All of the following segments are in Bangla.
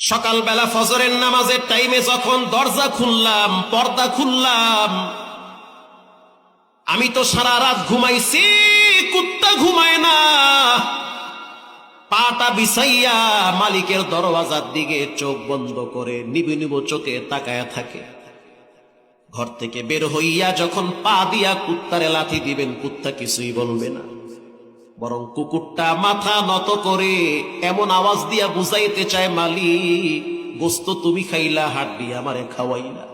সকালবেলা ফজরের নামাজের টাইমে যখন দরজা খুললাম, পর্দা খুললাম, আমি তো সারা রাত ঘুমাইছি, কুত্তা ঘুমায় না। পাটা বিছাইয়া মালিকের দরওয়াজার দিকে চোখ বন্ধ করে নিবু নিবু চোখে তাকায়া থাকে। ঘর থেকে বের হইয়া যখন পা দিয়া কুত্তারে লাথি দিবেন, কুত্তা কিছুই বলবে না, বরং কুকুরটা মাথা নত করে এমন আওয়াজ দিয়া বুঝাইতে চায়, মালিক গোস্ত তুমি খাইলা, হাড্ডি আমারে খাওয়াইলা।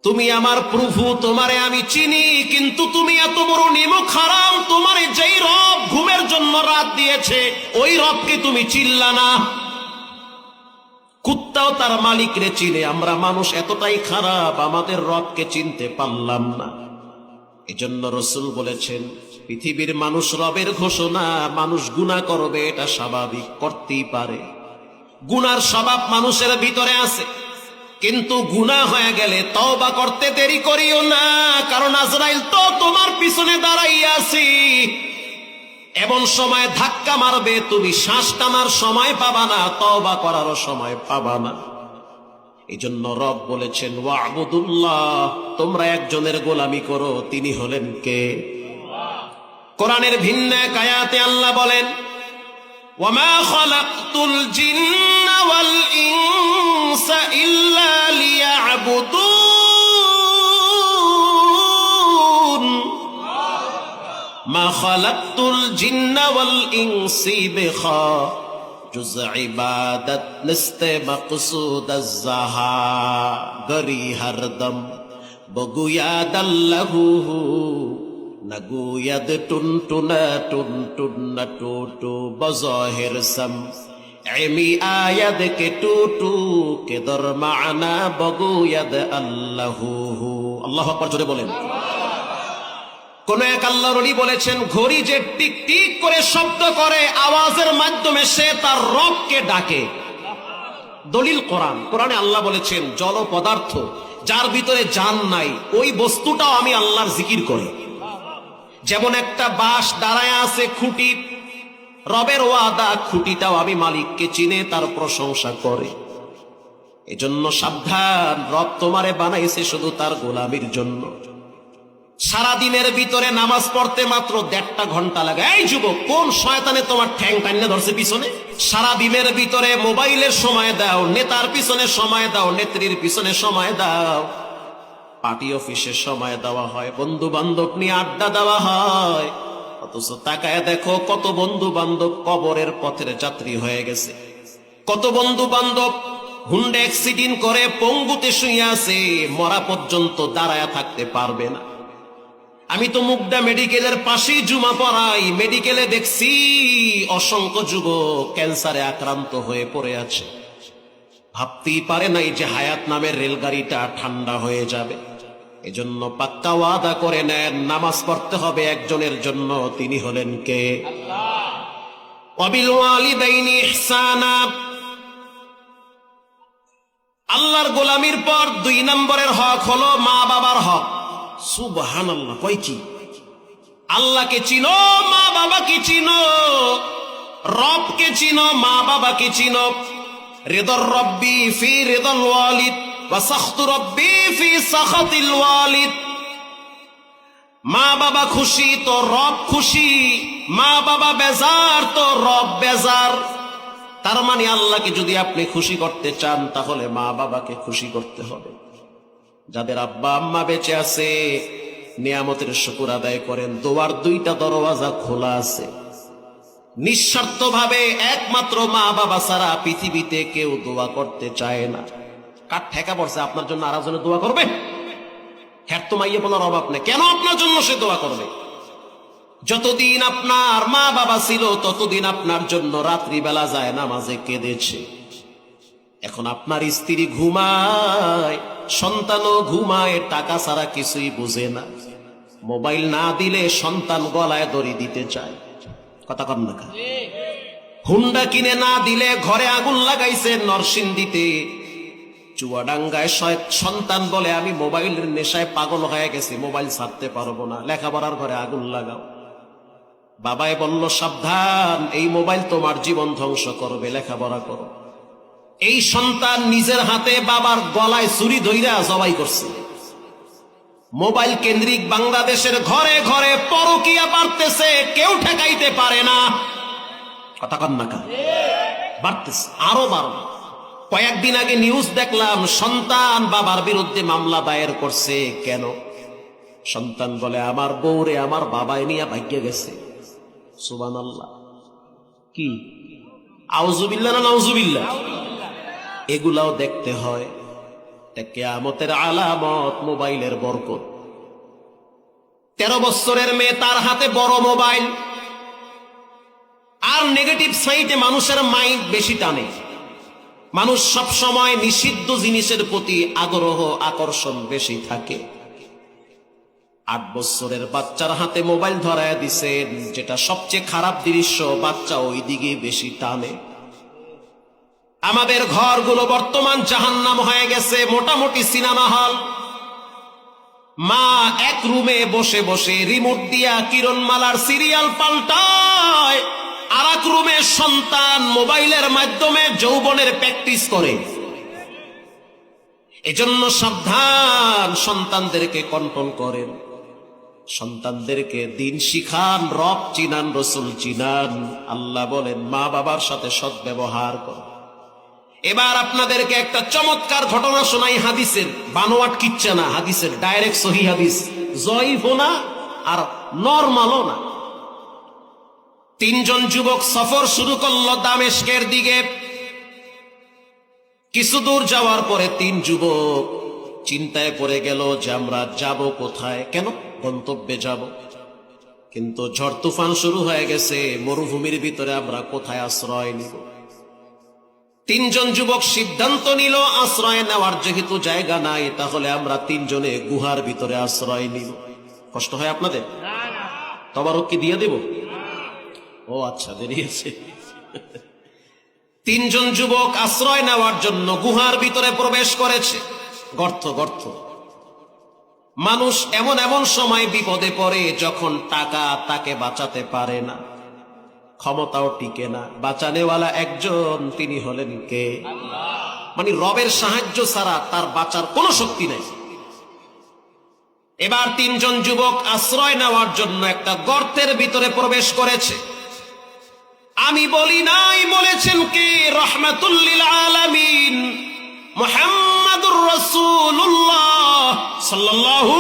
তুমি আমার প্রভু, তোমারে আমি চিনি, কিন্তু তুমি এত বড় নিমক হারাম। তোমারে যেই রব ঘুমের জন্য রাত দিয়েছে, ওই রবকে তুমি চিনলা না। কুত্তাও তার মালিকরে চিনে। আমরা মানুষ এতটাই খারাপ, আমাদের রবকে চিনতে পারলাম না। এজন্য রাসূল বলেছেন, পৃথিবীর মানুষ রবের ঘোষণা, মানুষ গুনাহ করবে এটা স্বাভাবিক, করতেই পারে। গুনার স্বভাব মানুষের ভিতরে আছে, কিন্তু গুনাহ হয়ে গেলে তওবা করতে দেরি করিও না, কারণ আজরাইল তো তোমার পিছনে দাঁড়াইয়া আছে। এমন সময় ধাক্কা মারবে, তুমি শ্বাস টানার সময় পাবা না, তওবা করারও সময় পাবা না। এজন্য রব বলেছেন, ওয়া'বুদুল্লাহ, তোমরা একজনের গোলামি করো, তিনি হলেন কে? কোরআনের ভিন্ন এক আয়াতে আল্লাহ বলেন, ওয়ামা খালাকতুল জিন্না ওয়াল ইনসা ইল্লা লিয়া'বুদুন, মা খালাকতুল জিন্না ওয়াল ইনসি বিখা जुज़ इबादत निस्ते मक़सूद ज़हा, गरी हरदम बगुयाद अल्लाहू नगुयद टुन टुन टुन टुन टू टू बज़ाहिर सम एमी आयद के टू टू के दर माना बगुयद अल्लाहू। अल्लाह अकबर जोरे बोलें। কোন এক আল্লাহর ওলি বলেছেন, ঘড়ি যে টিক টিক করে শব্দ করে, আওয়াজের মাধ্যমে সে তার রবকে ডাকে। দলিল কোরআন। কোরআনে আল্লাহ বলেছেন, জল পদার্থ যার ভিতরে জান নাই, ওই বস্তুটাও আমি আল্লাহর জিকির করে। যেমন একটা বাঁশ দাঁড়ায় আছে খুঁটি, রবের ওয়াদা, খুঁটিটাও আমি মালিককে চিনে তার প্রশংসা করে। এজন্য সাবধান, রব তোমারে বানাইছে শুধু তার গোলামির জন্য। সারা দিনের ভিতরে নামাজ পড়তে মাত্র 1.5 ঘন্টা লাগে। এই যুবক, কোন শয়তানে তোমার ঠ্যাং টাইনে ধরছে পিছনে? সারা দিনের ভিতরে মোবাইলের সময় দাও, নেতার পিছনে সময় দাও, নেত্রীর পিছনে সময় দাও, পার্টি অফিসে সময় দেওয়া হয়, বন্ধু বান্ধব নিয়ে আড্ডা দেওয়া হয়। অথচ তাকায় দেখো, কত বন্ধু বান্ধব কবরের পথের যাত্রী হয়ে গেছে। কত বন্ধু বান্ধব হুন্ডা অ্যাক্সিডেন্ট করে পঙ্গুতে শুয়ে আছে, মরা পর্যন্ত দাঁড়ায় থাকতে পারবে না। আমি তো মুগদা মেডিকেলের পাশেই জুমা পড়াই, মেডিকেলে দেখছি অসংখ্য যুবক ক্যান্সারে আক্রান্ত হয়ে পড়ে আছে। ভাবতেই পারে নাই যে হায়াত নামের রেলগাড়িটা ঠান্ডা হয়ে যাবে। এজন্য পাক্কা ওয়াদা করে নেন, নামাজ পড়তে হবে একজনের জন্য, তিনি হলেন কে? আল্লাহ। ওয়াবিল ওয়ালিদাইনি ইহসানা, আল্লাহর গোলামির পর 2 নম্বরের হক হলো মা বাবার হক। সুবহানাল্লাহ, কয় কি? আল্লাহকে চিনো, মা বাবাকে চিনো, রবকে চিনো, মা বাবাকে চিনো। রিদর রব্বি ফি রিদল ওয়ালিদ ওয়া সাখতু রব্বি ফি সাখাতিল ওয়ালিদ। মা বাবা খুশি তো রব খুশি, মা বাবা বেজার তো রব বেজার। তার মানে আল্লাহকে যদি আপনি খুশি করতে চান, তাহলে মা বাবাকে খুশি করতে হবে। যাদের আব্বা আম্মা বেঁচে আছে, নিয়ামতের শুকর আদায় করেন। দোয়ার 2টা দরওয়াজা খোলা আছে। নিঃস্বার্থভাবে একমাত্র মা বাবা ছাড়া পৃথিবীতে কেউ দোয়া করতে চায় না। কার ঠেকা পড়ছে আপনার জন্য আরেকজনে দোয়া করবে? হ্যাঁ, তো মাইয়ে বলার অভাব নেই। কেন আপনার জন্য সে দোয়া করবে? যতদিন আপনার মা বাবা ছিল, ততদিন আপনার জন্য রাত্রিবেলা যায় নামাজে কেঁদেছে। এখন আপনার স্ত্রী ঘুমায়, সন্তানও ঘুমায়, টাকা ছাড়া কিছুই বুঝে না। মোবাইল না দিলে সন্তান গলায় দড়ি দিতে চায়। কথা কন না? হুন্ডা কিনে না দিলে ঘরে আগুন লাগাইছে নরসিংদীতে, চুয়াডাঙ্গায় সন্তান বলে আমি মোবাইলের নেশায় পাগল হয়ে গেছি, মোবাইল ছাড়তে পারবো না, লেখাপড়ার ঘরে আগুন লাগাও। বাবাই বলল, সাবধান, এই মোবাইল তোমার জীবন ধ্বংস করবে, লেখাপড়া করো। এই সন্তান নিজের হাতে বাবার গলায় ছুরি ধইরা জবাই করছে। মোবাইল কেন্দ্রিক বাংলাদেশের ঘরে ঘরে পরকীয়া বাড়তেছে, কেউ ঠেকাইতে পারে না। কথা কন না, বাড়তেছে, আরো বাড়বে। কয়েকদিন আগে নিউজ দেখলাম, সন্তান বাবার বিরুদ্ধে মামলা দায়ের করছে। কেন? সন্তান বলে, আমার বউরে আমার বাবাই নিয়ে ভাগ্যে গেছে। সুবহানাল্লাহ। কি আউযুবিল্লাহ না নাউযুবিল্লাহ? এগুলাও দেখতে হয়। কিয়ামতের আলামত মোবাইলের বরকত। 13 বছরের মেয়ে, তার হাতে বড় মোবাইল। আর নেগেটিভ সাইডে মানুষের মাইন্ড বেশি টানে। মানুষ সব সময় নিষিদ্ধ জিনিসের প্রতি আগ্রহ, আকর্ষণ বেশি থাকে। 8 বছরের বাচ্চার হাতে মোবাইল ধরায় দিছেন, যেটা সবচেয়ে খারাপ দৃশ্য। বাচ্চা ওই দিকে বেশি টানে। আমাদের ঘরগুলো বর্তমান জাহান্নাম হয়ে গেছে, মোটামুটি সিনেমা হল। মা এক রুমে বসে বসে রিমোট দিয়া কিরণমালার সিরিয়াল পাল্টায়, আর এক রুমে সন্তান মোবাইলের মাধ্যমে যৌবনের প্র্যাকটিস করে। এজন্য সাবধান, সন্তানদেরকে কন্ট্রোল করেন, সন্তানদেরকে দিন শিখান, রব চিনান, রসুল চিনান। আল্লাহ বলেন, মা বাবার সাথে সদ্ব্যবহার করো। এবার আপনাদেরকে একটা চমৎকার ঘটনা শোনাই, হাদিসের, বানোয়াট কিচ্ছা না, হাদিসের ডাইরেক্ট সহিহ হাদিস, জয়ীফও না আর নরমালও না। 3 জন যুবক সফর শুরু করলো দামেস্কের দিকে। কিছু দূর যাওয়ার পরে 3 যুবক চিন্তায় পড়ে গেল যে আমরা যাব কোথায়, কেন গন্তব্যে যাব, কিন্তু ঝড় তুফান শুরু হয়ে গেছে, মরুভূমির ভিতরে আমরা কোথায় আশ্রয় নিব। 3 জন যুবক সিদ্ধান্ত নিল, আশ্রয় নেওয়ার যেহেতু জায়গা নাই, তাহলে আমরা 3 জনে গুহার ভিতরে আশ্রয় নিব। কষ্ট হয় আপনাদের? তবারক কি দিয়ে দেব? ও আচ্ছা, দেরি আছে। 3 জন যুবক আশ্রয় নেওয়ার জন্য গুহার ভিতরে প্রবেশ করেছে। গর্ত গর্ত। মানুষ এমন এমন সময় বিপদে পড়ে যখন টাকা তাকে বাঁচাতে পারে না, ক্ষমতাও টিকে না। বাঁচানেওয়ালা একজন, তিনি হলেন কে? মানে রবের সাহায্য ছাড়া তার বাঁচার কোনো শক্তি নাই। এবার 3 জন যুবক আশ্রয় নেওয়ার জন্য একটা গর্তের ভিতরে প্রবেশ করেছে। আমি বলি নাই, বলেছেন কে? রাহমাতুল লিল আলামিন মুহাম্মাদুর রাসূলুল্লাহ সাল্লাল্লাহু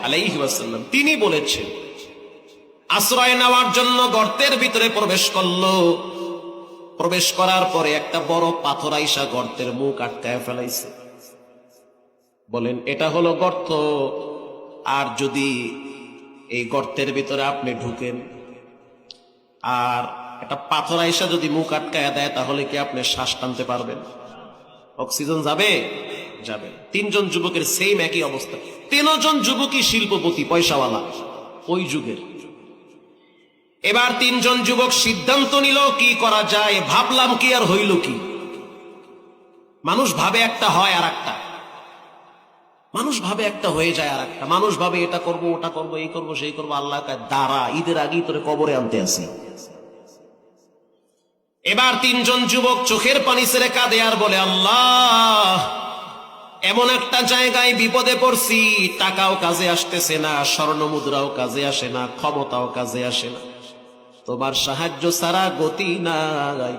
আলাইহি ওয়াসাল্লাম। তিনি বলেছেন, আশ্রয় নেওয়ার জন্য গর্তের ভিতরে প্রবেশ করলো। প্রবেশ করার পরে একটা বড় পাথর আইসা গর্তের মুখ আটকায় ফেলাইছে। বলেন, এটা হলো গর্ত, আর যদি এই গর্তের ভিতরে আপনি ঢুকেন আর একটা পাথর আইসা যদি মুখ আটকায় দেয়, তাহলে কি আপনি শ্বাস টানতে পারবেন? অক্সিজেন যাবে? যাবে। 3 জন যুবকের সেম একই অবস্থা। 3 জন যুবকই শিল্পপতি, পয়সাওয়ালা ওই যুগের। এবার 3 জন যুবক সিদ্ধান্ত নিল কি করা যায়। ভাবলাম কি আর হইল কি? মানুষ ভাবে একটা হয় আর একটা, মানুষ ভাবে একটা হয়ে যায় আর একটা। মানুষ ভাবে এটা করব, ওটা করব, এই করব, সেই করব। আল্লাহ কয়, দাঁড়া, ঈদের আগেই তোরে কবরে আনতে আসি। এবার 3 জন যুবক চোখের পানি ছেড়ে কাঁদে আর বলে, আল্লাহ, এমন একটা জায়গায় বিপদে পড়ছি, টাকাও কাজে আসতেছে না, স্বর্ণ মুদ্রাও কাজে আসে না, ক্ষমতাও কাজে আসে না, তোমার সাহায্য ছাড়া গতি নাই।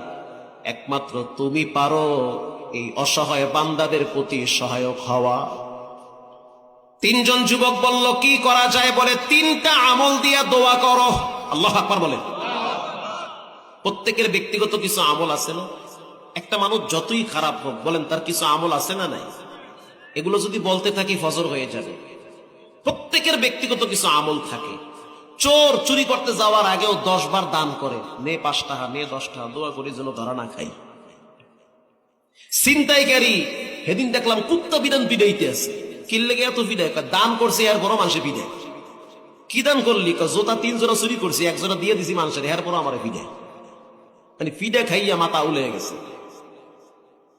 একমাত্র তুমি পারো এই অসহায় বান্দাদের প্রতি সহায়ক হওয়া। 3 জন যুবক বলল, কি করা যায়? বলে, 3টা আমল দিয়া দোয়া করো। আল্লাহু আকবার বলে। প্রত্যেকের ব্যক্তিগত কিছু আমল আছে না? একটা মানুষ যতই খারাপ হোক, বলেন, তার কিছু আমল আছে না নাই? এগুলো যদি বলতে থাকি ফজর হয়ে যাবে। প্রত্যেকের ব্যক্তিগত কিছু আমল থাকে। চোর চুরি করতে যাওয়ার আগেও 10 বার দান করে, নে 5 টাকা, নে 10 টাকা, দোয়া করি যেন ধরা না খাই। ছিনতাইকারী, সেদিন দেখলাম কুত্তা বিধান পিড়াইতে আছে। কিনলে গিয়ে এত পিড়ায়? দান করছে আর বড় মানুষে পিড়ায়। কি দান করলি? জোতা 3 জোড়া চুরি করছি, 1 জোড়া দিয়ে দিছি মানুষের, এর পর আমার পিড়ায়। মানে পিড়া খাইয়া মাথা উলে গেছে।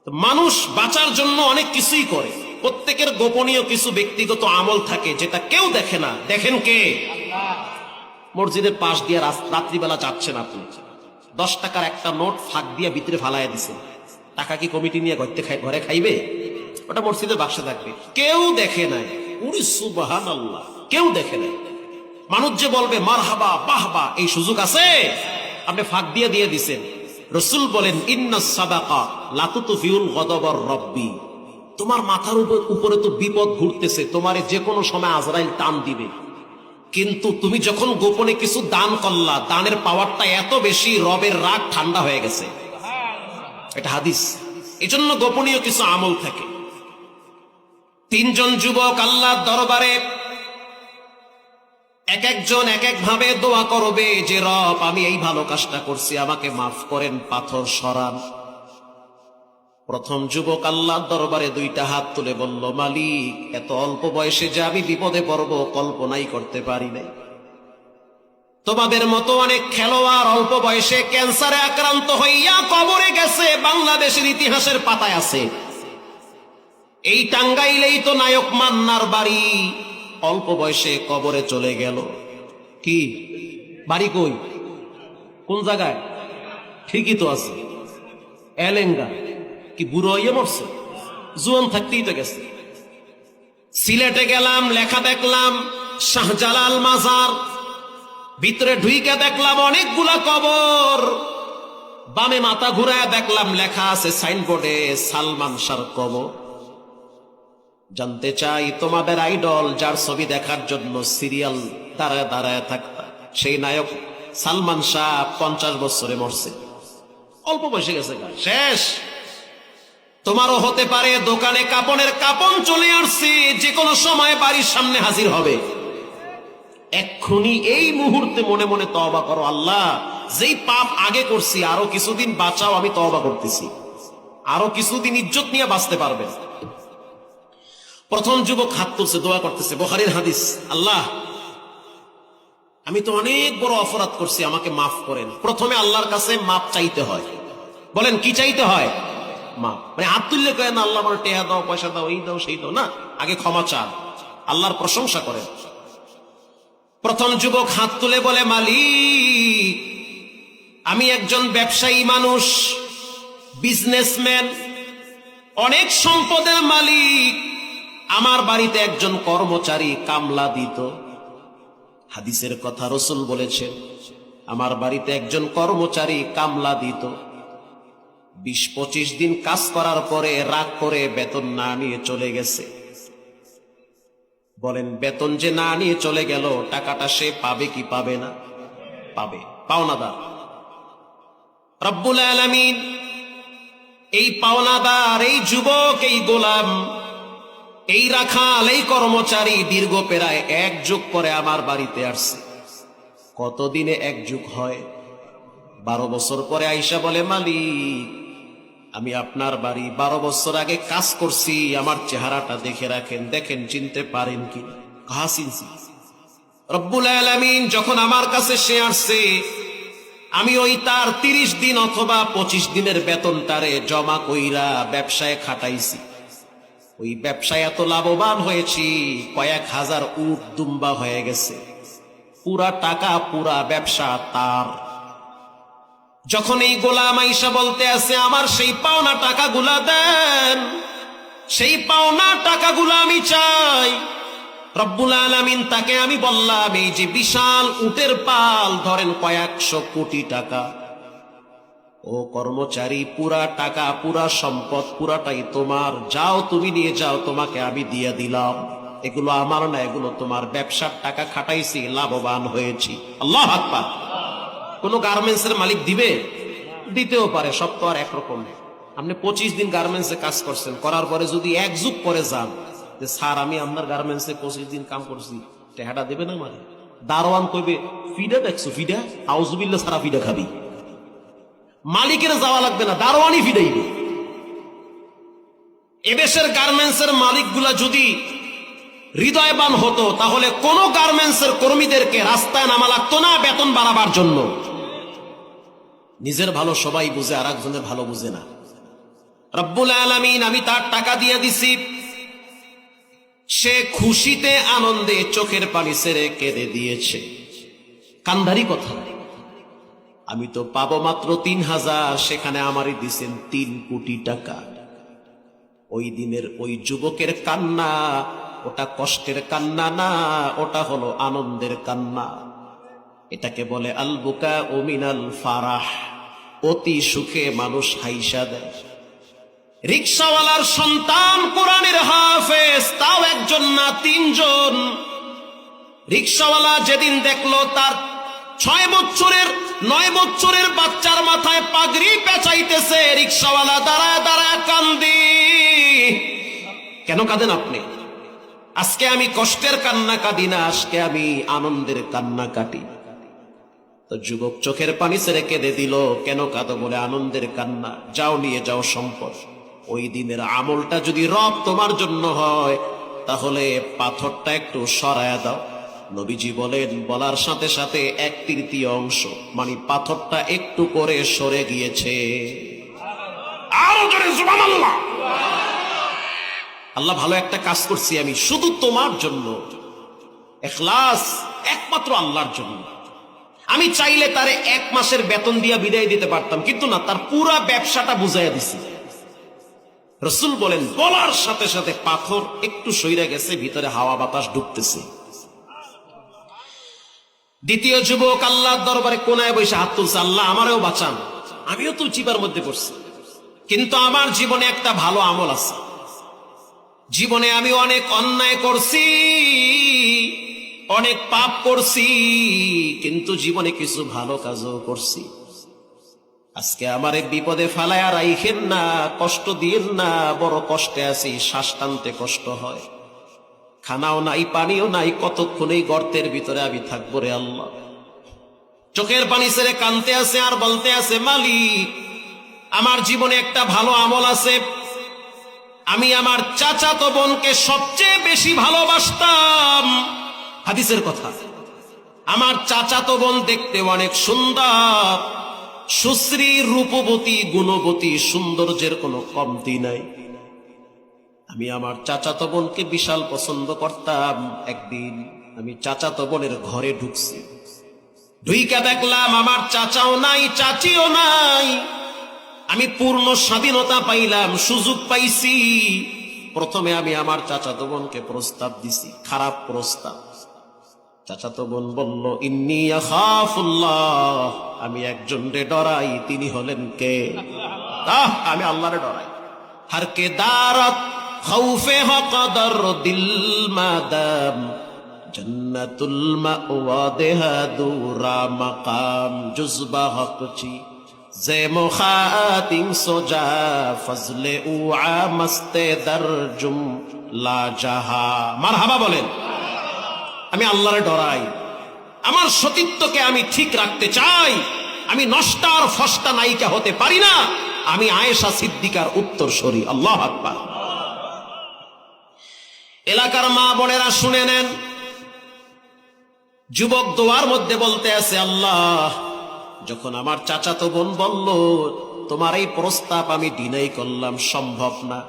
মানুষ বাঁচার জন্য অনেক কিছুই করে। প্রত্যেকের গোপনীয় কিছু ব্যক্তিগত আমল থাকে, যেটা কেউ দেখে না। দেখেন কে? মসজিদের পাশ দিয়ে রাত্রিবেলা যাচ্ছেন আপনি, 10 টাকার একটা নোট ফাঁক দিয়ে ভিতরে ফালাইয়া দিছেন, টাকা কি কমিটি নিয়ে ঘরে খাইবে? ওটা মসজিদের বাক্সে থাকবে, কেউ দেখে নাই। উরি সুবহানাল্লাহ, কেউ দেখে নাই। মানুষ যে বলবে মারহাবা বাহবা, এই সুযোগ আছে? আপনি ফাঁক দিয়ে দিছেন। রাসূল বলেন ইন্নাস সাদাকা লা তুতফিউল গদাবার রব্বি, তোমার মাথার উপরে তো বিপদ ঘুরতেছে, তোমারে যে কোনো সময় আজরাইল টান দিবে, কিন্তু তুমি যখন গোপনে কিছু দান করলা, দানের পাওয়ারটা এত বেশি, রবের রাগ ঠান্ডা হয়ে গেছে। এটা হাদিস। এজন্য গোপনীয় কিছু আমল থাকে। তিনজন যুবক আল্লাহর দরবারে এক একজন এক এক ভাবে দোয়া করবে যে রব, আমি এই ভালো কাজটা করছি, আমাকে মাফ করেন, পাথর সরান। প্রথম যুবক আল্লাহর দরবারে দুইটা হাত তুলে বলল, মালিক, এত অল্প বয়সে যে আমি বিপদে পড়ব কল্পনাই করতে পারি নাই। তোমাদের মতো অনেক খেলোয়াড় অল্প বয়সে ক্যান্সারে আক্রান্ত হইয়া কবরে গেছে, বাংলাদেশের ইতিহাসের পাতায় আছে। এই টাঙ্গাইলেই তো নায়ক মান্নার বাড়ি, অল্প বয়সে কবরে চলে গেল। কি বাড়ি? কই? কোন জায়গায়? ঠিকই তো আছে, এলেঙ্গা। কি বুড়ো হইয়া মরছে? জোয়ান থাকতেই তো গেছে। সিলেটে গেলাম, লেখা দেখলাম শাহজালাল মাজার, ভিতরে ঢুইকে দেখলাম অনেকগুলা কবর। বামে মাথা ঘুরায় দেখলাম লেখা আছে সাইনবোর্ডে সালমান শাহর কবর। জানতে চাই, তোমাদের আইডল যার ছবি দেখার জন্য সিরিয়াল দাঁড়ায় দাঁড়ায় থাকতা, সেই নায়ক সালমান শাহ 50 বছরে মরছে, অল্প বয়সে গেছে, শেষ। তোমারও হতে পারে দোকানে কাপনের কাপন চলে আসছে, যে কোনো সময় বাড়ির সামনে হাজির হবে। এক্ষুনি এই মুহূর্তে মনে মনে তওবা করো, আল্লাহ, যেই পাপ আগে করছি আরো কিছুদিন বাঁচাও, আমি তওবা করতেছি, আরো কিছুদিন ইজ্জত নিয়ে বাঁচতে পারবে। প্রথম যুবক হাত তুলছে, দোয়া করতেছে, বুখারীর হাদিস, আল্লাহ, আমি তো অনেক বড় অপরাধ করছি, আমাকে মাফ করেন। প্রথমে আল্লাহর কাছে মাপ চাইতে হয়। বলেন কি চাইতে হয়? মাপ। মানে হাত তুললে কয় না আল্লাহ আমার টেহা দাও, পয়সা দাও, এই দাও, সেই দাও, না, আগে ক্ষমা চান, আল্লাহর প্রশংসা করেন। প্রথম যুবক হাত তুলে বলে, মালিক, আমি একজন ব্যবসায়ী মানুষ, বিজনেসম্যান, অনেক সম্পদের মালিক। আমার বাড়িতে একজন কর্মচারী কামলা দিত। হাদিসের কথা, রাসূল বলেছেন, আমার বাড়িতে একজন কর্মচারী কামলা দিত। 20-25 দিন কাজ করার পরে রাগ করে বেতন না নিয়ে চলে গেছে। বলেন, বেতন যে না নিয়ে চলে গেল, টাকাটা সে পাবে কি পাবে না? পাবে, পাওনাদার। রব্বুল আলামিন এই পাওনাদার, এই যুবক, এই গোলাম, এই রাখাল, এই কর্মচারী দীর্ঘ প্রায় 1 যুগ পরে আমার বাড়িতে আসছে। কতদিনে 1 যুগ হয়? 12 বছর পরে আইসা বলে, মালিক, আমি আপনার বাড়ি 12 বছর আগে কাজ করছি, আমার চেহারাটা দেখে রাখেন, দেখেন চিনতে পারেন কি? চিনছি। রব্বুল আলামিন যখন আমার কাছে সে আসছে, আমি ওই তার 30 দিন অথবা 25 দিনের বেতনটারে জমা কইরা ব্যবসায় খাটাইছি। ওই ব্যবসায় এত লাভবান হয়েছি, কয়েক হাজার উট দুম্বা হয়ে গেছে। পুরা টাকা, পুরা ব্যবসা তার। যখন এই গোলাম আইসা বলতে আছে, আমার সেই পাওনা টাকাগুলা দেন, সেই পাওনা টাকাগুলা আমি চাই, রব্বুল আলামিন তাকে আমি বললাম, এই যে বিশাল উটের পাল, ধরেন কয়েকশো কোটি টাকা, ও কর্মচারী, পুরা টাকা, পুরা সম্পদ, পুরাটাই তোমার, যাও তুমি নিয়ে যাও, তোমাকে আমি দিয়ে দিলাম। এগুলো আমার না, এগুলো তোমার, ব্যবসার টাকা খাটাইছি, লাভবান হয়েছি। আল্লাহু আকবার। কোন গার্মেন্টসের মালিক দিবে? দিতেও পারে, সব তো আর একরকম। আপনি 25 দিন গার্মেন্টসে কাজ করছেন, করার পরে যদি 1 যুগ পরে যান যে স্যার আমি আপনার গার্মেন্টসে 25 দিন কাম করছি, টাকাটা দেবে না? মানে দারোয়ান কইবে, ফিডা দেখছো? ফিডা? আউযুবিল্লাহ, সারা ফিডা খাবি। মালিকের যাওয়া লাগবে না, দারোয়ানই ফিডাইবে। এদেশের গার্মেন্টসের মালিকগুলা যদি হৃদয়বান হতো, তাহলে কোন গার্মেন্টসের কর্মীদেরকে রাস্তায় নামা লাগতো না বেতন বাড়াবার জন্য। নিজের ভালো সবাই বুঝে, আর একজনের ভালো বুঝে না। রব্বুল আলামিন আমি তার টাকা দিয়ে দিছি, সে খুশিতে আনন্দে চোখের পানি ছেড়ে কেঁদে দিয়েছে। কান্দারি কথা। আমি তো পাবো মাত্র 3000, সেখানে আমারই দিছেন 3 কোটি টাকা। ওই দিনের ওই যুবকের কান্না, ওটা কষ্টের কান্না না, ওটা হলো আনন্দের কান্না। এটাকে বলে আল বুকা ও মিনাল ফারাহ। অতি সুখে মানুষ হাইসা দেয়। রিকশাওয়ালার সন্তান কোরআনের হাফেজ, তাও একজন না 3 জন। রিকশাওয়ালা যেদিন দেখলো তার 6 বছরের 9 বছরের বাচ্চার মাথায় পাগড়ি পেঁচাইতেছে, রিকশাওয়ালা দাঁড়ায় দাঁড়ায় কান্দি। কেন কাঁদেন আপনি? আজকে আমি কষ্টের কান্না কাঁদি না, আজকে আমি আনন্দের কান্না কাটি। তো যুবক চোখের পানি ছেড়ে কেঁদে দিল। কেন কাঁদো? বলে আনন্দের কান্না। যাও নিয়ে যাও সম্পদ। ওই দিনের আমলটা যদি রব তোমার জন্য হয়, তাহলে পাথরটা একটু সরায়া দাও। নবীজি বলেন, বলার সাথে সাথে 1/3 অংশ, মানে পাথরটা একটু করে সরে গিয়েছে। আরো জোরে সুবহানাল্লাহ। আল্লাহ, ভালো একটা কাজ করছি আমি শুধু তোমার জন্য, ইখলাস একমাত্র আল্লাহর জন্য। আমি চাইলে তারে 1 মাসের বেতন দিয়া বিদায় দিতে পারতাম, কিন্তু না, তার পুরা ব্যবসাটা বুঝাইয়া দিছি। রাসূল বলেন, বলার সাথে সাথে পাথর একটু সইরা গেছে, ভিতরে হাওয়া বাতাস ঢুকতেছে। দ্বিতীয় যুবক আল্লাহর দরবারে কোনায় বসে হাত তুলছে, আল্লাহ আমারেও বাঁচান, আমিও তো চিপার মধ্যে পড়ছি, কিন্তু আমার জীবনে একটা ভালো আমল আছে। জীবনে আমি অনেক অন্যায় করছি, অনেক পাপ করছি, কিন্তু জীবনে কিছু ভালো কাজও করছি। আজকে আমারে বিপদে ফেলায়া রাইখেন না, কষ্ট দিয়েন না। বড় কষ্টে আছি, শ্বাস টানতে কষ্ট হয়, খানাও নাই, পানিও নাই, কতক্ষণ এই গর্তের ভিতরে আমি থাকবো রে আল্লাহ। চোখের পানি ছেড়ে কানতে আছে আর বলতে আছে, মালিক আমার জীবনে একটা ভালো আমল আছে। আমি আমার চাচাতো বোনকে সবচেয়ে বেশি ভালোবাসতাম। হাদিসের কথা। আমার চাচাতো বোন দেখতে অনেক সুন্দর, সুশ্রী, রূপবতী, গুণবতী, সৌন্দর্যের কোনো কমতি নাই। আমি আমার চাচাতো বোনকে বিশাল পছন্দ করতাম। একদিন আমি চাচাতো বোনের ঘরে ঢুকছি, ঢুইকা দেখলাম আমার চাচাও নাই, চাচিও নাই। আমি পূর্ণ স্বাধীনতা পাইলাম, সুযোগ পাইছি। প্রথমে আমি আমার চাচাতো বোনকে প্রস্তাব দিছি, খারাপ প্রস্তাব। চাচাতো বোন বলল, ইন্নী আখাফুল্লাহ, আমি একজনরে ডরাই, তিনি হলেন কে? আমি আল্লাহরে ডরাই। হর কে দারত খৌফে হকদর দিল মাদাম, জন্নাতুল মাওয়া দেহা দুরা মাকাম, জুজবা হকচি যে মুখাতিং সোজা ফজলে উআ মস্তে দরজুম লা জাহা। মারহাবা বলেন। আমি আল্লাহরে ডরাই, আমার সতীত্বকে আমি ঠিক রাখতে চাই। আমি নষ্টা আর ফষ্টা নায়িকা হতে পারি না। আমি আয়েশা সিদ্দিকার উত্তরসূরি। আল্লাহু আকবার। এলাকার মা বোনেরা শুনে নেন, যুবক দোয়ার মধ্যে বলতে আছে, আল্লাহ যখন আমার চাচাতো বোন বলল তোমার এই প্রস্তাব আমি ডিনাই করলাম, সম্ভব না।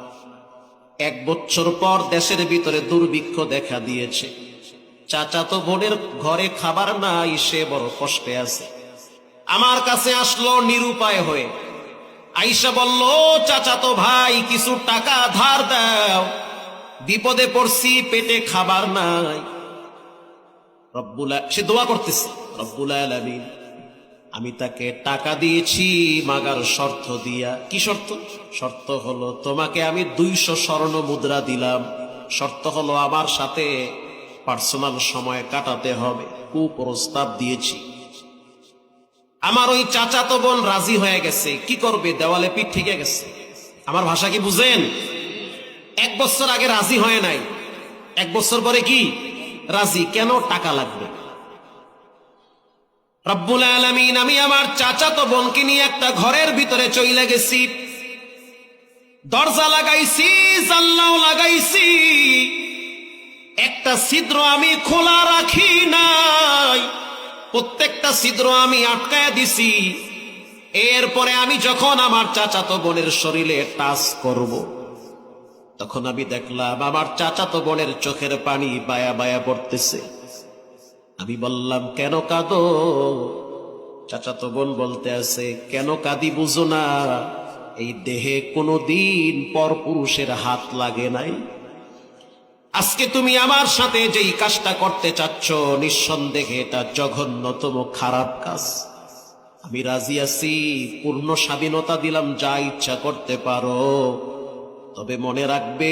1 বছর পর দেশের ভিতরে দুর্ভিক্ষ দেখা দিয়েছে, চাচাতো বোনের ঘরে খাবার নাই, সে বড় কষ্টে আছে। আমার কাছে আসলো নিরুপায় হয়ে। আয়েশা বলল, চাচাতো ভাই কিছু টাকা ধার দাও, বিপদে পড়ছি, পেটে খাবার নাই। সে দোয়া করতেছে, রব্বুল আলামিন আমি তাকে টাকা দিয়েছি মাগার শর্ত দিয়া। কি শর্ত? শর্ত হলো তোমাকে আমি 200 স্বর্ণ মুদ্রা দিলাম, শর্ত হলো আমার সাথে পার্সোনাল সময় কাটাতে হবে। কুপ্রস্তাব দিয়েছি। আমার ওই চাচাতো বোন রাজি হয়ে গেছে। কি করবে? দেওয়ালে পিঠ ঠেকে গেছে। আমার ভাষা কি বুঝেন? 1 বছর আগে রাজি হয় নাই, 1 বছর পরে কি রাজি? কেন? টাকা লাগবে। রব্বুল আলামিন আমি আমার চাচাতো বোনকে নিয়ে একটা ঘরের ভিতরে চলে গেছি। দরজা লাগাইছি, জানলাও লাগাইছি, একটা ছিদ্র আমি খোলা রাখি নাই, প্রত্যেকটা ছিদ্র আমি আটকায় দিছি। এরপরে আমি যখন আমার চাচাতো বোনের শরীরে টাচ করব, তখন আমি দেখলাম আমার চাচাতো বোনের চোখের পানি বায়া বায়া পড়তেছে। আমি বললাম, কেন কাঁদো? চাচাতো বোন বলতে আছে, কেন কাঁদি বুঝো না? এই দেহে কোনোদিন পরপুরুষের হাত লাগে নাই। আজকে তুমি আমার সাথে যেই কাজটা করতে চাচ্ছ, নিঃসন্দেহে এটা জঘন্যতম খারাপ কাজ। আমি রাজি আছি, পূর্ণ স্বাধীনতা দিলাম, যা ইচ্ছা করতে পারো। তবে মনে রাখবে,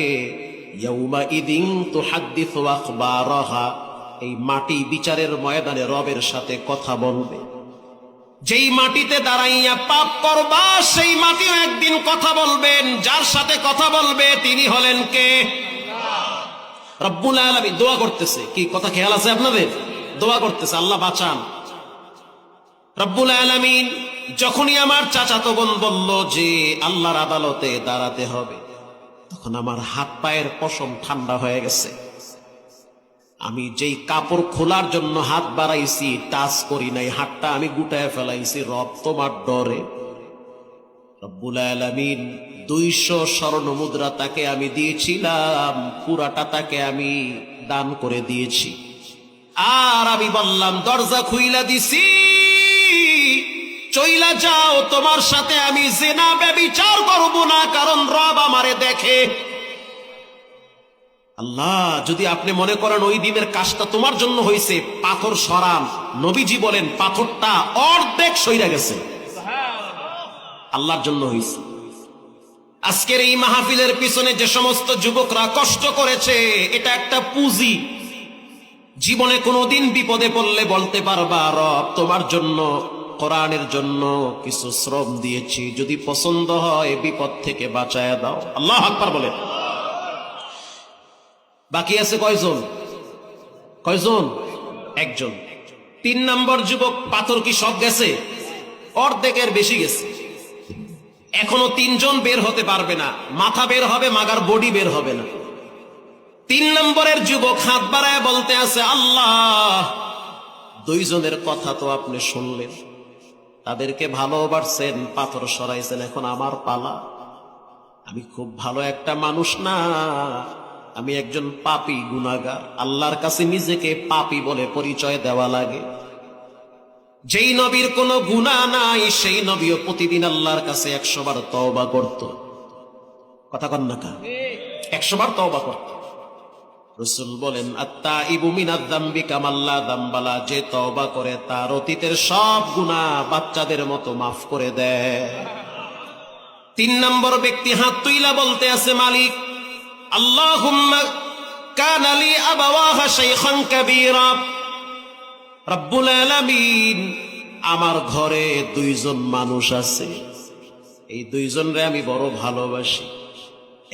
ইয়াউমা ইদিন তুহাদ্দিসু আখবারাহা, এই মাটি বিচারের ময়দানে রবের সাথে কথা বলবে। যেই মাটিতে দাঁড়াইয়া পাপ করবা, সেই মাটিও একদিন কথা বলবেন। যার সাথে কথা বলবে তিনি হলেন কে? রব্বুল আলামিন। দোয়া করতেছে, কি কথা খেয়াল আছে আপনাদের? দোয়া করতেছে, আল্লাহ বাঁচান। রব্বুল আলামিন যখনই আমার চাচাতো বোন বলল যে আল্লাহর আদালতে দাঁড়াতে হবে, তখন আমার হাত পায়ের পশম ঠান্ডা হয়ে গেছে। আমি যেই কাপড় খোলার জন্য হাত বাড়াইছি, টাচ করি নাই, হাতটা আমি গুটায় ফেলাইছি। রব তোমার ডরে। রব্বুল আলামিন 200 স্বর্ণ মুদ্রা তাকে আমি দিয়েছিলাম, পুরাটা তাকে আমি দান করে দিয়েছি। আর আমি বললাম, দরজা খুইলা দিছি, চইলা যাও, তোমার সাথে আমি জিনা ব্যভিচার করব না, কারণ রব আমারে দেখে। আল্লাহ, যদি আপনি মনে করেন ওই দিনের কাজটা তোমার জন্য হয়েছে, পাথর সরান। নবীজি বলেন পাথরটা অর্ধেক সইরা গেছে, আল্লাহর জন্য হয়েছে। আজকের এই মাহফিলের পিছনে যে সমস্ত যুবকরা কষ্ট করেছে, এটা একটা পুঁজি। জীবনে কোনোদিন বিপদে পড়লে বলতে পারবা, রব তোমার জন্য, কোরআনের জন্য কিছু শ্রম দিয়েছি, যদি পছন্দ হয় বিপদ থেকে বাঁচায়া দাও। আল্লাহু আকবার বলেন। বাকি আছে কয়জন? কয়জন? একজন। 3 নম্বর যুবক, পাথর কি সব গেছে? অর্ধেকের বেশি গেছে। এখনো 3 জন বের হতে পারবে না, মাথা বের হবে, মাগার বডি বের হবে না। 3 নম্বরের যুবক হাত বাড়ায় বলতে আছে, আল্লাহ 2 জনের কথা তো আপনি শুনলেন, তাদেরকে ভালোবাসছেন, পাথর সরাইছেন, এখন আমার পালা। আমি খুব ভালো একটা মানুষ না, আমি একজন পাপী গুনাহগার। আল্লাহর কাছে নিজেকে পাপী বলে পরিচয় দেওয়া লাগে। যেই নবীর কোনো গুনাহ নাই, সেই নবীও প্রতিদিন আল্লাহর কাছে 100 বার তওবা করত। কথা কন না কা? 100 বার তওবা করত। রাসূল বলেন, আত্তাইবু মিনাদ যামবি কামাল্লা যামবালা, যে তওবা করে তার অতীতের সব গুনাহ বাচ্চাদের মতো মাফ করে দেয়। 3 নম্বর ব্যক্তি হাত তুইলা বলতে আছে, মালিক আল্লাহুম্মা কানা লি আবাওয়াহা শাইখান কাবীরা, রব্বুল আলামিন আমার ঘরে 2 জন মানুষ আছে, এই 2 জনরে আমি বড় ভালোবাসি।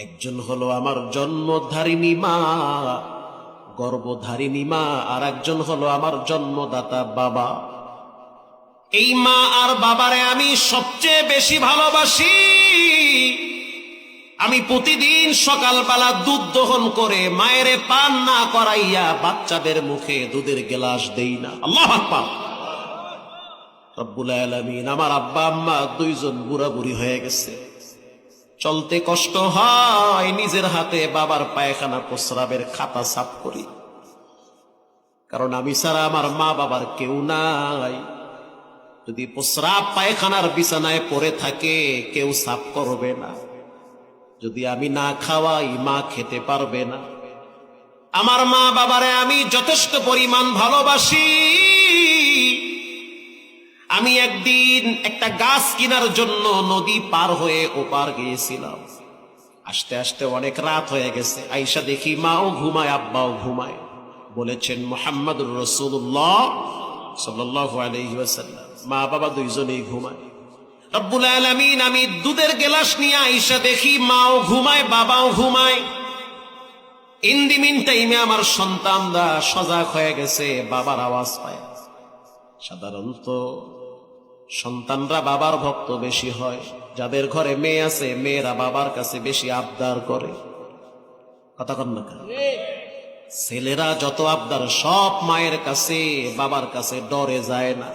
একজন হলো আমার জন্মধারিণী মা, গর্ভধারিণী মা, আর একজন হলো আমার জন্মদাতা বাবা। এই মা আর বাবারে আমি সবচেয়ে বেশি ভালোবাসি। আমি প্রতিদিন সকালবেলা দুধ দহন করে মায়েরে পান না করাইয়া বাচ্চাদের মুখে দুধের গ্লাস দেই না। আল্লাহু আকবার। রব্বুল আলামিন আমার আব্বা আম্মা 2 জন বুড়া বুড়ি হয়ে গেছে, চলতে কষ্ট হয়, নিজের হাতে বাবার পায়খানা প্রস্রাবের খাতা সাফ করি, কারণ আমি ছাড়া আমার মা বাবার কেউ নাই। যদি প্রস্রাব পায়খানার বিছানায় পড়ে থাকে, কেউ সাফ করবে না। যদি আমি না খাওয়াই, মা খেতে পারবে না। আমার মা বাবারে আমি যথেষ্ট পরিমাণ ভালোবাসি। আমি একদিন একটা গাছ কেনার জন্য নদী পার হয়ে ওপার গিয়েছিলাম। আস্তে আস্তে অনেক রাত হয়ে গেছে, আইসা দেখি মাও ঘুমায়, আব্বাও ঘুমায়। বলেছেন মুহাম্মদুর রাসূলুল্লাহ সাল্লাল্লাহু আলাইহি ওয়াসাল্লাম, মা বাবা 2 জনেই ঘুমায়। রব্বুল আলামিন আমি দুধের গ্লাস নিয়ে আইসা দেখি মাও ঘুমায়, বাবাও ঘুমায়। ইন দি মিন টাইমে আমার সন্তানরা সজাগ হয়ে গেছে, বাবার আওয়াজ পায়। সাধারণত সন্তানরা বাবার ভক্ত বেশি হয়। যাদের ঘরে মেয়ে আছে, মেয়েরা বাবার কাছে বেশি আবদার করে। কথা কন না? ছেলেরা যত আবদার সব মায়ের কাছে, বাবার কাছে ডরে যায় না।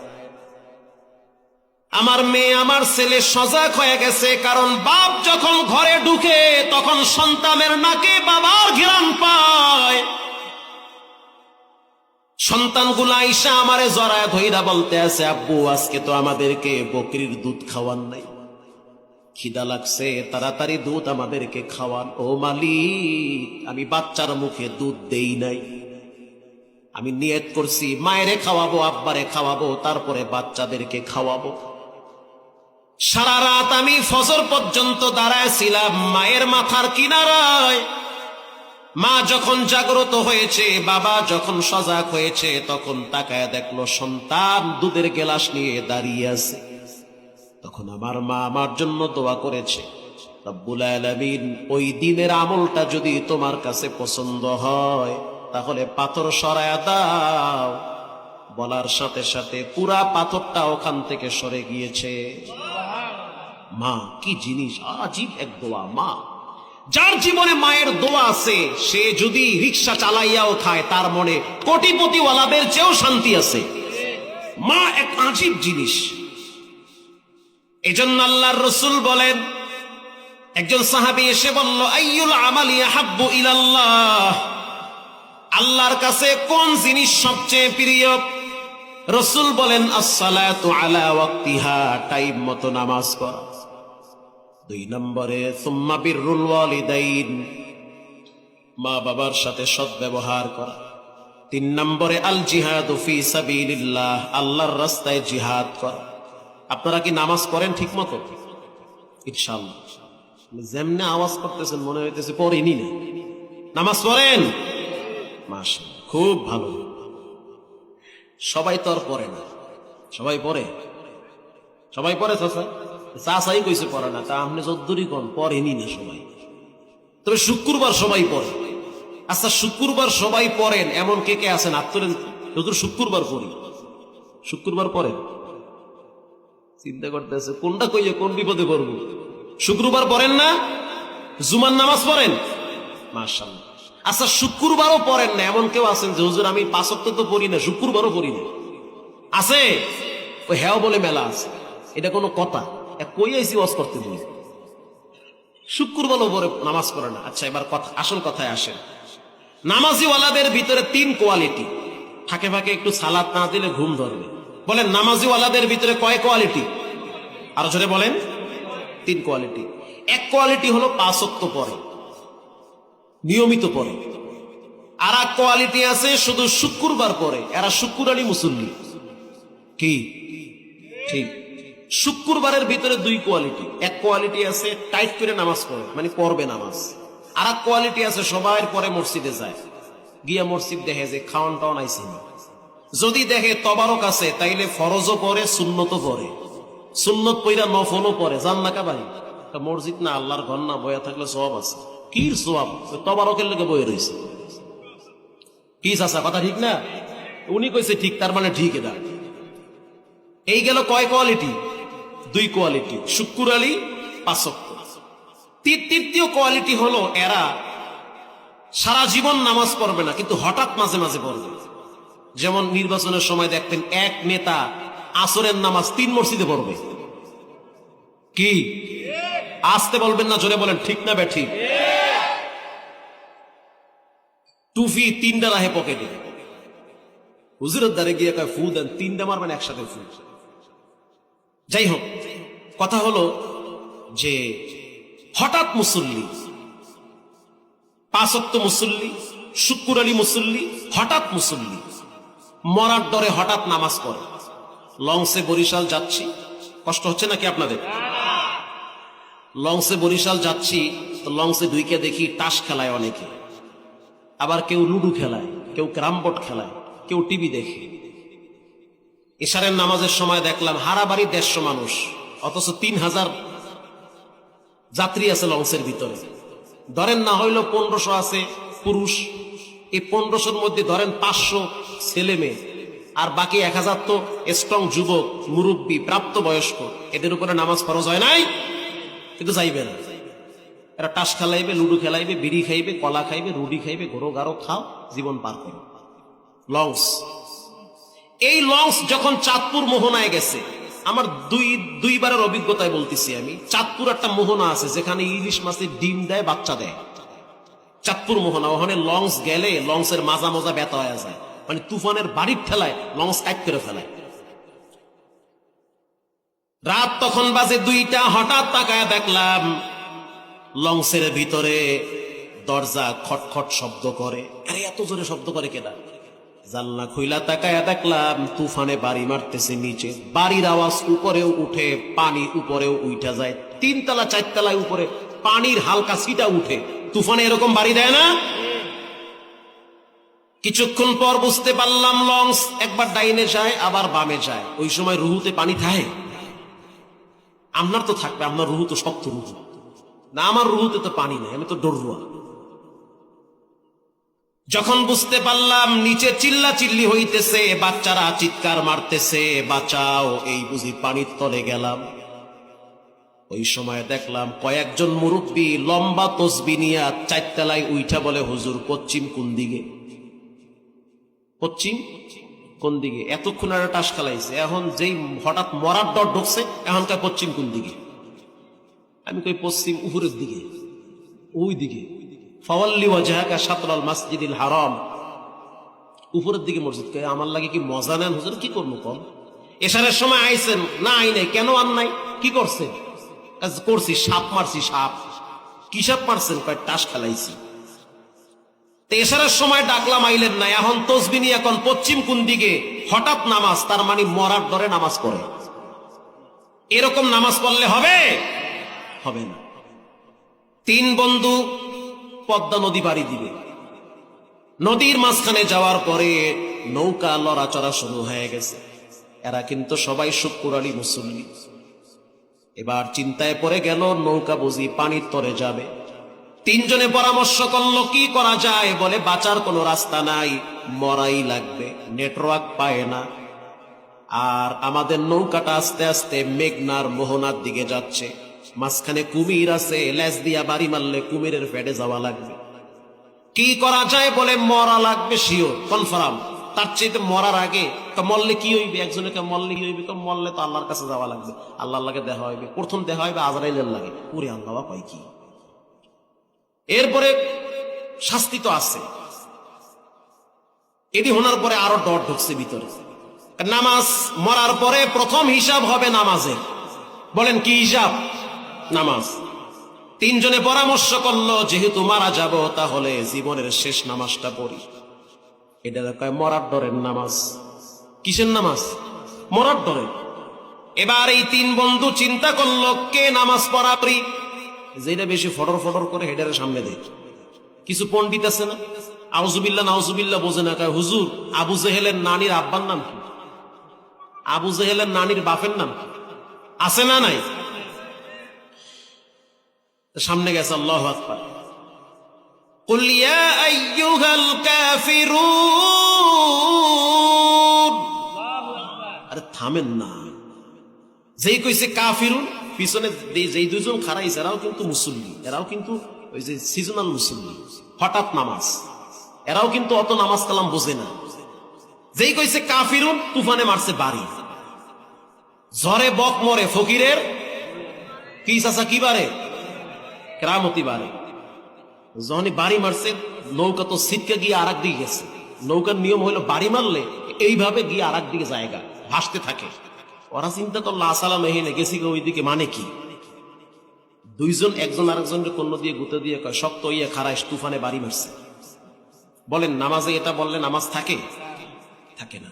আমার মেয়ে আমার ছেলে সজাগ হয়ে গেছে, কারণ বাপ যখন ঘরে ঢুকে তখন সন্তানের নাকে বাবার ঘ্রাণ পায়। সন্তানগুলা আইসা আমারে জড়ায় ধইরা বলতে আছে, আব্বু আজকে তো আমাদেরকে বকরির দুধ খাওয়ান নাই, খিদা লাগছে, তাড়াতাড়ি দুধ আমাদেরকে খাওয়ান। ও মালিক, আমি বাচ্চার মুখে দুধ দেই নাই, আমি নিয়ত করছি মায়েরে খাওয়াবো, আব্বারে খাওয়াবো, তারপরে বাচ্চাদেরকে খাওয়াবো। সারা রাত আমি ফজর পর্যন্ত দাঁড়ায় ছিলাম মায়ের মাথার কিনারায়। মা যখন জাগ্রত হয়েছে, বাবা যখন সজাগ হয়েছে, তখন তাকায় দেখলো সন্তান দুধের গেলাস নিয়ে দাঁড়িয়ে আছে। তখন আমার মা আমার জন্য দোয়া করেছে, রব্বুল আলামিন ওই দিনের আমলটা যদি তোমার কাছে পছন্দ হয় তাহলে পাথর সরায়া দাও। বলার সাথে সাথে পুরা পাথরটা ওখান থেকে সরে গিয়েছে। মা কি জিনিস, আজীব এক দোয়া। মা, যার জীবনে মায়ের দোয়া আছে সে যদি রিক্সা চালাইয়াও খায় তার মনে কোটিপতিওয়ালাদের চেয়েও শান্তি আছে। মা এক আজীব জিনিস। এজন্য আল্লাহর রাসূল বলেন, একজন সাহাবী এসে বলল, আইয়ুল আমালি আহাব্বু ইলাল্লাহ, আল্লাহর কাছে কোন জিনিস সবচেয়ে প্রিয়? রাসূল বলেন, আস-সালাতু আলা ওয়াক্তিহা, টাইম মতো নামাজ পড়া। 2 নম্বরে সুম্মা বিররুল ওয়ালিদাইন, মা বাবার সাথে সদ্ব্যবহার করা। 3 নম্বরে আল জিহাদু ফি সাবিলিল্লাহ, আল্লাহর রাস্তায় জিহাদ করা। আপনারা কি নামাজ পড়েন ঠিক মতো? ইনশাআল্লাহ। যেমনে আওয়াজ করতেছেন মনে হইতেছে পড়েনি না। নামাজ পড়েন? মাশাআল্লাহ, খুব ভালো। সবাই তো আর পড়ে না। সবাই পড়ে? সবাই পড়ে? চাচাই কইছে পড়ে না, তা আপনি যদ্দুরই কোন পড়েনি না সবাই। তবে শুক্রবার সবাই পড়ে। আচ্ছা, শুক্রবার সবাই পড়েন এমন কে কে আছেন? আত্মরেন হুজুর শুক্রবার পড়ি। শুক্রবার পড়েন? চিন্তা করতেছে কোনটা কইয়ে কোন বিপদে পড়বো। শুক্রবার পড়েন না? জুমার নামাজ পড়েন? মাশাআল্লাহ। আচ্ছা, শুক্রবারও পড়েন না এমন কেউ আছেন যে হুজুর আমি 5 ওয়াক্ত তো পড়ি না, শুক্রবারও পড়ি না? আছে? ওই হ্যাঁ বলে মেলা আছে। এটা কোনো কথা? কই আইছি ওয়াজ করতে বলি, শুক্রবারও পরে নামাজ পড়ে না। আচ্ছা, এবার কথা, আসল কথায় আসেন। নামাজিওয়ালাদের ভিতরে 3 কোয়ালিটি। ফাঁকে ফাঁকে একটু সালাত না দিলে ঘুম ধরবে। বলেন, নামাজিওয়ালাদের ভিতরে কয় কোয়ালিটি? আরো জোরে বলেন। 3 কোয়ালিটি। এক কোয়ালিটি হলো 5 ওয়াক্ত পড়ে, নিয়মিত পড়ে। আর এক কোয়ালিটি আছে শুধু শুক্রবার পড়ে, এরা শুক্রবারই মুসল্লি। কি ঠিক? শুক্রবারের ভিতরে 2 কোয়ালিটি। এক কোয়ালিটি আছে টাইট করে নামাজ পড়ে, মানে পড়বে নামাজ। আর এক কোয়ালিটি আছে সবাই পরে মসজিদে যায়, গিয়া মসজিদ দেখে যে খাওয়ান টাওয়ান আইসি না। যদি দেখে তবারক আছে তাইলে ফরজও পড়ে, সুন্নতও পড়ে। সুন্নত পইরা নফলও পড়ে। জান না কাবাই মসজিদ না, আল্লাহর ঘর না, বয়া থাকলে সওয়াব আছে। কির সওয়াব? তবারকের লেগে বয়ে রয়েছে। কি চাচা কথা ঠিক না? উনি কইছে ঠিক, তার মানে ঠিক। এটা এই গেল কয় কোয়ালিটি? 2 কোয়ালিটি, শুক্র আলী 5 ওয়াক্ত। তৃতীয় কোয়ালিটি হলো এরা সারা জীবন নামাজ পড়বে না, কিন্তু হঠাৎ মাঝে মাঝে পড়বে। যেমন নির্বাচনের সময় দেখতেন এক নেতা আসরের নামাজ 3 মসজিদে পড়বে। কি আসতে বলবেন না, জোরে বলেন ঠিক না ব্যাঠিক? টুফি 3টা রাহে পকেটে, হুজুরের দ্বারে গিয়ে কয় ফু দেন, 3টা মারবেন একসাথে ফু। যাই হোক, কথা হলো যে হঠাৎ মুসল্লি, 5 ওয়াক্ত মুসল্লি, শুক্র আলী মুসল্লি, হঠাৎ মুসল্লি, মরার ডরে হঠাৎ নামাজ পড়ে। লঞ্চে বরিশাল যাচ্ছি, কষ্ট হচ্ছে নাকি আপনাদের? লঞ্চে বরিশাল যাচ্ছি, তো লঞ্চে ঢুকে দেখি তাস খেলায় অনেকে, আবার কেউ লুডু খেলায়, কেউ ক্যারাম বোর্ড খেলায়, কেউ টিভি দেখে। ইশারের নামাজের সময় দেখলাম হারাবাড়ি 150 মানুষ, অথচ 3000 যাত্রী আছে লঞ্চের ভিতরে। ধরেন না হইল 1500 আছে পুরুষ, এই 1500-র মধ্যে ধরেন 500 ছেলে মেয়ে, আর বাকি 1000 তো স্ট্রং যুবক, মুরব্বী, প্রাপ্তবয়স্ক। এদের উপরে নামাজ ফরজ হয় নাই, কিন্তু যাইবে না। এরা টাস খেলাইবে, লুডু খেলাইবে, বিড়ি খাইবে, কলা খাইবে, রুটি খাইবে, ঘোরো গারো খাও, জীবন পার করো। লঞ্চ, এই লঞ্চ যখন চাঁদপুর মোহনায় গেছে, আমার দুইবারের অভিজ্ঞতায় বলতেছি আমি, চাঁদপুর একটা মোহনা আছে যেখানে ইলিশ মাছের ডিম দেয়, বাচ্চা দেয়। চাঁদপুর মোহনা, ওখানে লঞ্চ গেলে লঞ্চের মাজা মাজা ব্যথা হয়ে যায়। মানে তুফানের বাড়ির ঠেলায় লঞ্চ কাট করে ফেলায়। রাত তখন বাজে 2টা, হঠাৎ তাকায় দেখলাম লঞ্চের ভিতরে দরজা খটখট শব্দ করে। আরে এত জোরে শব্দ করে কেনা? জানলা খুইলা তাকায় দেখলাম তুফানে বাড়ি মারতেছে নিচে, বাড়ির আওয়াজ উপরেও উঠে, পানি উপরেও উঠা যায়, 3 তলা 4 তলায় উপরে পানির হালকা ছিটা উঠে। তুফানে এরকম বাড়ি দেয় না? কিছুক্ষণ পর বুঝতে পারলাম লঞ্চ একবার ডাইনে যায় আবার বামে যায়। ওই সময় রুহুতে পানি থাকে? আপনার তো থাকবে, আপনার রুহু তো শক্ত রুহু না, আমার রুহুতে তো পানি নেই, আমি তো ডরুয়া। যখন বুঝতে পারলাম নিচে চিল্লা চিল্লি হইতেছে, বাচ্চারা চিৎকার মারতেছে, বাঁচাও, এই বুঝি পানির তলে গেলাম। ওই সময় দেখলাম কয়েকজন মুরব্বী লম্বা তসবি নিয়া 4 তলায় উঠা বলে, হুজুর পশ্চিম কোন দিকে? পশ্চিম কোন দিকে? এতক্ষণ আর টাস খেলাইছে, এখন যেই হঠাৎ মরার ডর ঢুকছে, এখনকার পশ্চিম কোন দিকে? আমি কই পশ্চিম উপরের দিকে, ওই দিকে। ফাওয়াল্লি ওয়াজহাকা শাতরাল মাসজিদিল হারাম, উপরের দিকে মসজিদ। কে আমার লাগে কি মজা নেন হুজুর? কি করবো কম? এশারের সময় আইছেন না? আই নাই। কেন আন নাই? কি করছে? করছি, সাপ মারছি। সাপ? কি সাপ মারছেন? কয় টাস খেলাইছি। এশারের সময় ডাকলাম, আইলেন না। এখন তসবি নিয়ে এখন পশ্চিম কোন দিকে, হঠাৎ নামাজ, তার মানে মরার ডরে নামাজ পড়ে। এরকম নামাজ পড়লে হবে? হবে না। 3 বন্ধু পদ্মা নদী পাড়ি দিবে। নদীর মাঝখানে যাওয়ার পরে নৌকা লড়াচড়া শুরু হয়ে গেছে। এরা কিন্তু সবাই শুক্কুরালি মুসল্লি। এবার চিন্তায় পড়ে গেল নৌকা বুঝি পানির তরে যাবে। 3 জনে পরামর্শ করলো কি করা যায়। বলে বাঁচার কোনো রাস্তা নাই, মরাই লাগবে, নেটওয়ার্ক পায় না। আর আমাদের নৌকাটা আস্তে আস্তে মেঘনার মোহনার দিকে যাচ্ছে, মাঝখানে কুমির আছে, লেজ দিয়া বাড়ি মারলে কুমিরের পেটে যাওয়া লাগবে। কি করা যায়? বলে মরা লাগবে, শিওর কনফার্ম। তার চেয়ে মরার আগে মরলে কি হইবে? একজনকে মরলে কি হইবে? মরলে তো আল্লাহর কাছে যাওয়া লাগবে, আল্লাহর লাগে দেখা হইবে। প্রথম দেখা হইবে আজরাইলের লাগে। পুরে আল্লাহ কয় কি? এরপরে শাস্তি তো আছে। এটি শোনার পরে আরো ডর ঢুকছে ভিতরে। নামাজ মরার পরে প্রথম হিসাব হবে নামাজের। বলেন কি হিসাব? নামাজ। 3 জনে পরামর্শ করলো যেহেতু মারা যাব তাহলে জীবনের শেষ নামাজটা পড়ি। এটা কয় মরার ডরের নামাজ। কিসের নামাজ? মরার ডরে। এবার এই 3 বন্ধু চিন্তা করলো কে নামাজ পড়াবি, যেটা বেশি ফটর ফটর করে হেডারের সামনে দেয়। কিছু পণ্ডিত আছে না, আউজুবিল্লাহ নাউজুবিল্লাহ বোঝে না, কয় হুজুর আবু জেহেলের নানির আব্বার নাম কি? আবু জেহেলের নানির বাপের নাম কি? আছে না নাই? সামনে গেছে আল্লাহু আকবার। কুল ইয়া আইয়ুহাল কাফিরুন। আরে থামেন না। যেই কইছে কাফিরুন, পিছনে যেই 2 জন খাড়াইছে এরাও কিন্তু মুসল্লি, এরাও কিন্তু ওই যে সিজনাল মুসল্লি, হঠাৎ নামাজ। এরাও কিন্তু অত নামাজ কালাম বোঝে না। যেই কইছে কাফিরুন, তুফানে মারছে বাড়ি। ঝড়ে বক মরে ফকিরের কি চাচা কি বারে? কেরামতি বারে। যখনই বাড়ি মারছে নৌকা তো ছিটকে গিয়ে আর এক দিকে গেছে। নৌকার নিয়ম হইলো বাড়ি মারলে এইভাবে গিয়ে আর এক দিকে জায়গা ভাসতে থাকে। ওরা চিন্তা করলো আসালাম এহিনে গেছি ওই দিকে, মানে কি? 2 জন একজন আরেকজনকে কন্ন দিয়ে গুঁতে দিয়ে কয় শক্ত ইয়ে খারাইশ, তুফানে বাড়ি মারছে। বলেন নামাজে এটা বললে নামাজ থাকে? থাকে না।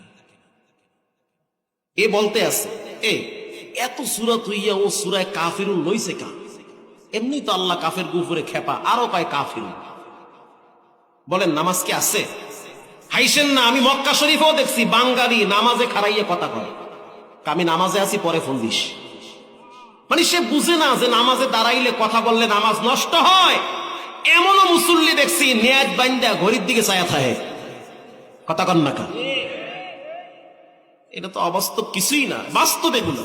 এ বলতে আছে এত সূরা তুইয়া ও সূরায় কাফিরুন লইছে কা? এমনি তো আল্লাহ কাফের গুফরে খেপা, আরো কয় কাফিরুন। বলেন নামাজ কি আছে? হাইসেন না। আমি মক্কা শরীফেও দেখছি বাঙালি নামাজে খারাইয়ে কথা কয়, আমি নামাজে আছি পরে ফোন দিস। মানে সে বুঝে না যে নামাজে দাঁড়াইলে কথা বললে নামাজ নষ্ট হয়। এমনও মুসল্লি দেখছি নেয়াজ বান্দা ঘড়ির দিকে ছায়া থাকে, কথা কন না কা? এটা তো অবাস্তব কিছুই না, বাস্তব এগুলো।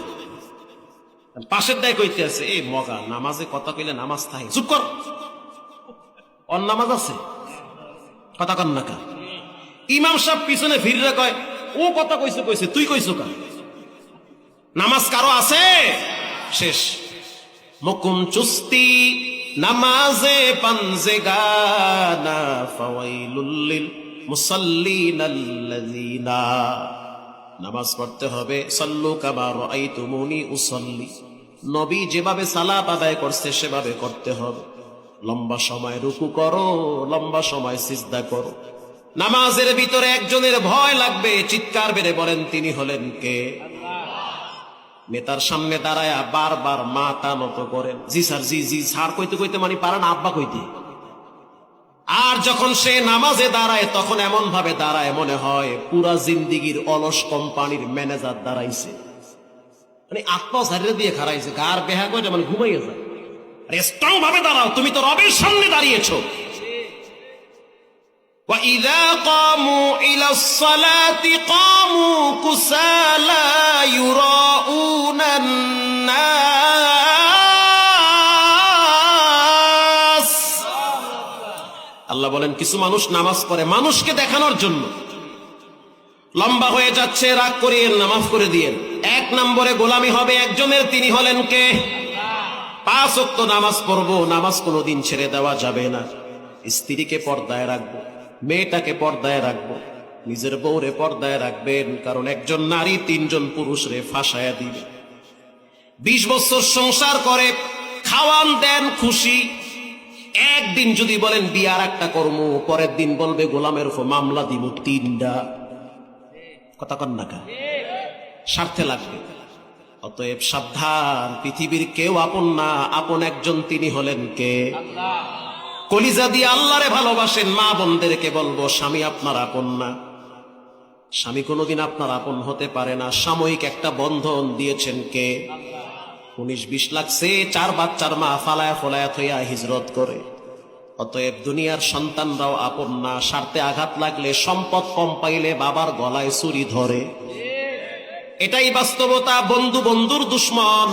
পাশের দায় কইতে আছে এই মগা নামাজে কথা কইলে নামাজ থাকে, চুপ কর, অন নামাজ আছে, কথা কন না কা? ইমাম সাহেব পিছনে ফিরে কয় ও কথা কইছে কইছে, তুই কইছো কা? নামাজ কারো আছে? শেষ। মুকুম চুস্তি নামাজে পানজে গানা ফাওয়াইলুল লিল মুসাল্লিনাল্লাযীনা, নামাজ পড়তে হবে সাল্লু কামা রাআইতুমুনি উসাল্লি, নবী যেভাবে সালাত আদায় করছে সেভাবে করতে হবে। লম্বা সময় রুকু করো, লম্বা সময় সিজদা করো। নামাজের ভিতরে একজনের ভয় লাগবে, চিৎকার বেড়ে বলেন তিনি হলেন কে? নেতার সামনে দাঁড়ায় বারবার মাথা নত করেন, জি স্যার, জি জি স্যার কইতে কইতে মানে পারেন আব্বা কইতে। আর যখন সে নামাজে দাঁড়ায় তখন এমন ভাবে দাঁড়ায় মনে হয় পুরা জিন্দিগির অলস কোম্পানির ম্যানেজার দাঁড়াইছে, মানে আত্মা ঝাড়িয়ে দিয়ে খারাইছে, গার বেহা করে মানে ঘুমাইয়ে যায়। স্ট্রং ভাবে দাঁড়াও, তুমি তো রবের সামনে দাঁড়িয়েছো। وَإِذَا قَامُوا إِلَى الصَّلَاةِ قَامُوا كُسَالَى يُرَاءُونَ النَّاسَ। আল্লাহ বলেন কিছু মানুষ নামাজ পড়ে মানুষকে দেখানোর জন্য। লম্বা হয়ে যাচ্ছে, রাগ করিয়েন না, মাফ করে দিয়েন। এক নম্বরে গোলামি হবে একজনের, তিনি হলেন কে? 5 ওয়াক্ত নামাজ পড়বো, নামাজ কোনোদিন ছেড়ে দেওয়া যাবে না। স্ত্রীকে পর্দায় রাখবো, মেয়েটাকে পর্দায় রাখবো, নিজের বউরে পর্দায় রাখবেন, কারণ একজন নারী 3 জন পুরুষরে ফাঁসায়া দিবে। 20 বছর সংসার করে খাওয়ান দেন খুশি, একদিন যদি বলেন বিয়ার একটা কর্ম, পরের দিন বলবে গোলামের উপর মামলা দিব 3টা। কথা কন না কা? স্বার্থে লাগবে। অতএব সাবধান, পৃথিবীর কেউ আপন না, আপন একজন, তিনি হলেন কে? কলিজা দিয়ে আল্লাহরে ভালোবাসেন। মা বোনদেরকে বলবো স্বামী আপনার আপন না, স্বামী কোনোদিন আপনার আপন হতে পারে না। সাময়িক একটা বন্ধন দিয়েছেন কে? 19-20 লাগছে, 4 বাচ্চার মা ফালায়া ফলায়া থইয়া হিজরত করে। অতএব দুনিয়ার সন্তানরাও আপন না। স্বার্থে আঘাত লাগলে, সম্পদ কম পাইলে বাবার গলায় ছুরি ধরে, এটাই বাস্তবতা। বন্ধু বন্ধুর দুশ্মন।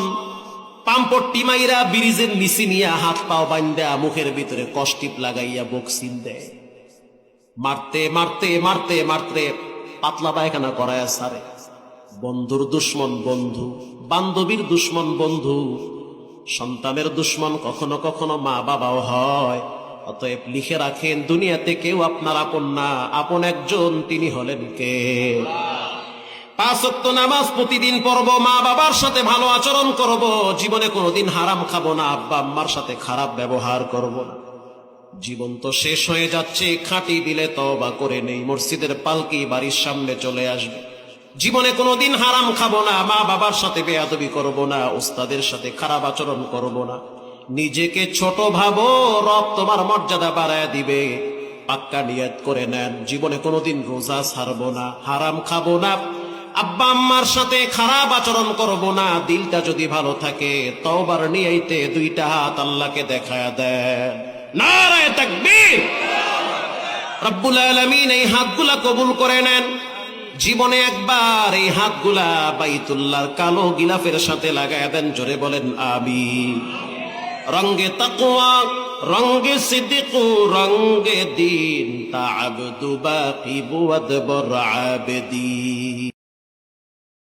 পাম্পট্টি মাইরা ব্রিজের নিচে নিয়ে হাত পাও বান্ধা মুখের ভিতরে কষ্টিপ লাগাইয়া বক্সিন দেয়, মারতে মারতে মারতে মারতে পাতলা পায়খানা করায় সারে। বন্ধুর দুশ্মন বন্ধু, বান্ধবীর দুশ্মন বন্ধু, সন্তানের দুশ্মন কখনো কখনো মা বাবাও হয়। অতএব লিখে রাখেন, দুনিয়াতে কেউ আপনার আপন না, আপন একজন, তিনি হলেন কে? 5 ওয়াক্ত নামাজ প্রতিদিন পড়বো, মা বাবার সাথে ভালো আচরণ করব, জীবনে কোনোদিন হারাম খাবো না, আব্বা আম্মার সাথে খারাপ ব্যবহার করব না। জীবন তো শেষ হয়ে যাচ্ছে, খাঁটি দিলে তওবা করে নেই, মসজিদের পালকি বাড়ির সামনে চলে আসবে। জীবনে কোনোদিন হারাম খাবো না, মা বাবার সাথে বেয়াদবি করব না, উস্তাদের সাথে খারাপ আচরণ করব না। নিজেকে ছোট ভাবো, রব তোমার মর্যাদা বাড়ায় দিবে। পাক্কা নিয়ত করে নেন, জীবনে কোনোদিন রোজা ছাড়বো না, হারাম খাবো না, আব্বা আম্মার সাথে খারাপ আচরণ করব না। দিলটা যদি ভালো থাকে, তওবার নিয়তে 2টা হাত আল্লাহকে দেখায়া দেন, নারায়ে তাকবীর। রব্বুল আলামিন এই হাতগুলা কবুল করে নেন। জীবনে একবার এই হাতগুলা বাইতুল্লাহর কালো গিলাফের সাথে লাগায়া দেন, জোরে বলেন আমিন। রঙ্গে তাকওয়া, রঙ্গে সিদ্দিক, রঙ্গে দিন, তা'আবদু বাকি বুয়াদ বর আবেদি।